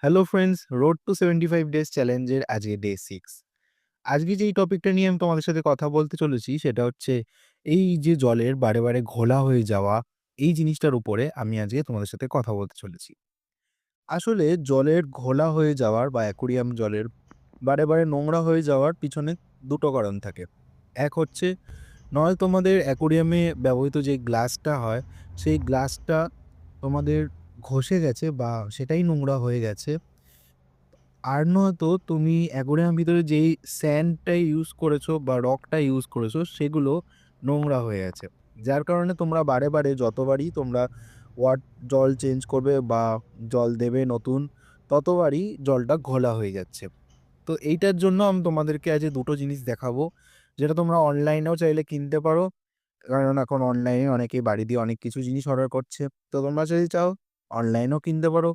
Hello friends, road to 75 days চ্যালেঞ্জের আজকে day 6। আজকে যেই টপিকটা নিয়ে আমি তোমাদের সাথে কথা বলতে চলেছি সেটা হচ্ছে এই যে জলের বারে ঘোলা হয়ে যাওয়া, এই জিনিসটার উপরে আমি আজকে তোমাদের সাথে কথা বলতে চলেছি। আসলে জলের ঘোলা হয়ে যাওয়ার বা অ্যাকুরিয়াম জলের বারে নোংরা হয়ে যাওয়ার পিছনে ২ টো কারণ থাকে। এক হচ্ছে নয় তোমাদের অ্যাকুরিয়ামে ব্যবহৃত যে গ্লাসটা হয়, সেই গ্লাসটা তোমাদের ঘষে গেছে বা সেটাই নোংরা হয়ে গেছে। আর নয়তো তুমি অ্যাকোয়ারিয়ামের ভিতরে যেই স্যান্ডটা ইউজ করেছো বা রকটা ইউজ করেছো সেগুলো নোংরা হয়ে আছে। যার কারণে তোমরা বারে যতবারই তোমরা ওয়াট জল চেঞ্জ করবে বা জল দেবে নতুন, ততবারই জলটা ঘোলা হয়ে যাচ্ছে। তো এইটার জন্য আমি তোমাদেরকে আজ ২ টো জিনিস দেখাবো, যেটা তোমরা অনলাইনেও চাইলে কিনতে পারো। কারণ এখন অনলাইনে অনেকেই বাড়ি দিয়ে অনেক কিছু জিনিস অর্ডার করছে। তো তোমরা যদি চাও অনলাইনেও কিনতে পারো।